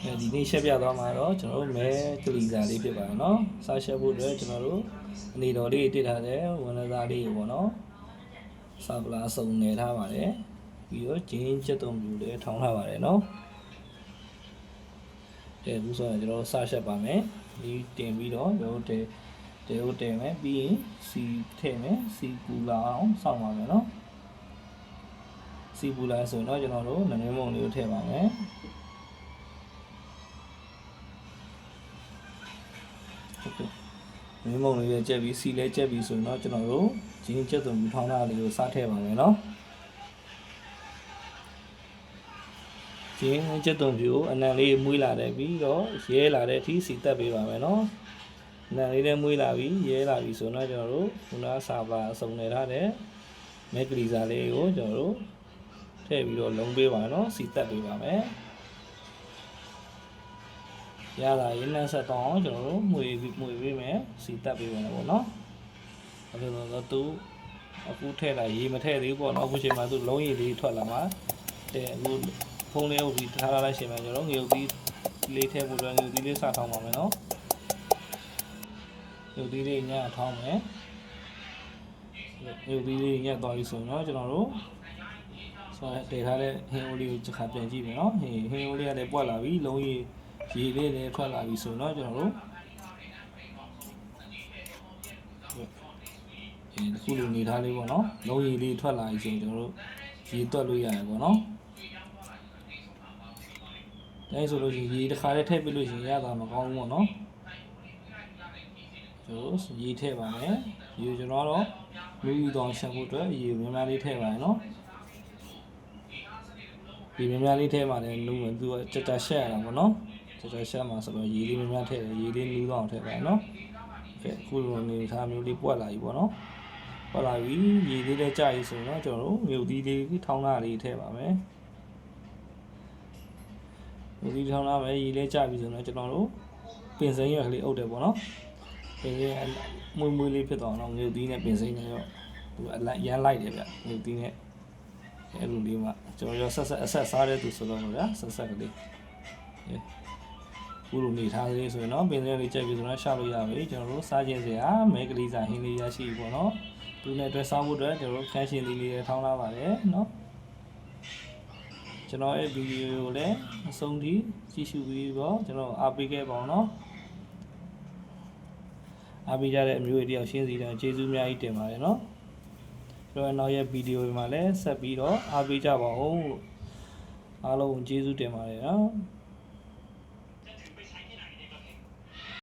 ဒီနေ့ရှက်ပြသွားမှာတော့ကျွန်တော်တို့မဲကလီစာလေးဖြစ်ပါတယ်နော်စားရှက်ဖို့အတွက်ကျွန်တော်တို့အနေတော်လေးတစ်ထားတယ်ဝန်ထမ်းသားလေးပေါ့နော်စာပလာစုံနေထားပါတယ်ပြီးတော့ဂျင်းချက်တုံပြူလေးထောင်းထားပါတယ်နော်အခုဆိုရင်ကျွန်တော်စားရှက်ပါမယ်ဒီတင်ပြီးတော့ကျွန်တော်တို့တင်မယ်ပြီးရင်စီထည့်မယ်စီပူလာအောင်စောင့်ပါမယ်နော်စီပူလာဆိုတော့ကျွန်တော်တို့နည်းနည်းမုံလေးကိုထည့်ပါမယ်မင်းမုံလေးလည်းကြက်ပြီးစီလည်းကြက်ပြီးဆိုရင်တော့ကျွန်တော်တို့ဂျင်းချက်တုံပြူထောင်းတာလေးကိုစားထည့်ပါမယ်နော်ဂျင်းချက်တုံပြူအနံလေးမွေးလာတယ်ပြီးတော့ရဲလာတဲ့အထိစီတက်ပေးပါမယ်နော်အနံလေးလည်းမွေးလာပြီးရဲလာပြီးဆိုတော့ကျွန်တော်တို့ခုနစာပါအစုံနေထားတဲ့မဲကလီစာလေးကိုကျွန်တော်တို့ထည့်ပြီးတော့လုံးပေးပါနော်စီတက်ပေးပါမယ်ရလာရင်လည်းဆက်တော့ကျွန်တော်တို့မှုပေးမယ်စီတက်ပေးမယ်ပေါ့နော်အဲ့လိုတော့သူအခုထည့်လိုက်ရေမထည့်သေးဘူးပေါ့နော်အခုချိန်မှာသူလုံးရည်လေးထွက်လာမှာတဲ့အခုဖုန်းလေးကိုဒီထားလိုက်ချိန်မှာကျွန်တော်ငရုတ်သီးလေးထည့်ဖို့အတွက်ငရုတ်သီးလေးစထောင်းပါမယ်နော်ငရုတ်သီးလေးညထောင်းမယ်ငရုတ်သီးလေးညသွားပြီဆိုတော့ကျွန်တော်တို့ဆိုတော့တည်ထားတဲ့ဟင်းအိုးလေးကိုတစ်ခါပြန်ကြည့်မယ်နော်ဟင်းအိုးလေးကလည်းပွက်လာပြီလုံးရည်ရေလေးလည်းထွက်လာပြီဆိုတော့ကျွန်တော်တို့အခုလိုနေထားလေးပေါ့နော်လုံးရည်လေးထွက်လာပြီဆိုရင်ကျွန်တော်တို့ရေတွက်လို့ရတယ်ပေါ့နော်ဒါဆိုလို့ရှိရင်ရေတစ်ခါလေးထည့်ပြလို့ရှိရင်ရတာမကောင်းဘူးပေါ့နော်ကျွန်တော်ရေထည့်ပါမယ်ရေကျွန်တော်တော့လူယူတောင်ရှက်ဖို့အတွက်ရေများများလေးထည့်ပါရနော်ရေများများလေးထည့်ပါလေလူဝင်သူကကြက်ရှက်ရတာပေါ့နော်ကြက်ရှက်မှာဆိုတော့ရေလေးများများထည့်တယ်ရေလေးလူတော့ထည့်ပါရနော်ကဲအခုလိုနေထားမျိုးလေးပွက်လာပြီပေါ့နော်ပွက်လာပြီရေလေးလည်းကြာပြီဆိုတော့ကျွန်တော်တို့မြုပ်သီးလေးထောင်းတာလေးထည့်ပါမယ်ဒီထောင်းလာမယ်ရေလေးကြာပြီဆိုတော့ကျွန်တော်တို့ပင်စိမ်းရွက်ကလေးအုပ်တယ်ပေါ့နော်ပင်စိမ်းမွေးလေးဖြစ်သွားအောင်မြုပ်သီးနဲ့ပင်စိမ်းနဲ့တော့သူအရမ်းလိုက်တယ်ဗျမြုပ်သီးနဲ့အဲ့လိုလေးမှကျွန်တော်ရောဆက်အဆက်စားတဲ့သူဆိုတော့ဗျာဆက်ကလေးခုလိုနေထားလေးဆိုရင်တော့ပင်စိမ်းလေးကြက်ပြီဆိုတော့ရှာလို့ရပြီကျွန်တော်တို့စားခြင်းစရာမဲကလေးစာဟင်းလေးရရှိပြီပေါ့နော်သူနဲ့အတွက်စားဖို့အတွက်ကျွန်တော်တို့ခန်းရှင်လေးထောင်းလာပါတယ်နော်ကျွန်တော်ရဲ့ဗီဒီယိုကိုလည်းအဆုံးထိကြည့်ရှုပြီးတော့ကျွန်တော်အားပေးခဲ့ပါအောင်နော်အားပေးကြတဲ့အမျိုးတွေတယောက်ရှင်းစီတယ်ကျေးဇူးအများကြီးတင်ပါတယ်နော်ကျွန်တော်နောက်ရဲ့ဗီဒီယိုတွေမှာလည်းဆက်ပြီးတော့အားပေးကြပါဦးအားလုံးကျေးဇူးတင်ပါတယ်နော်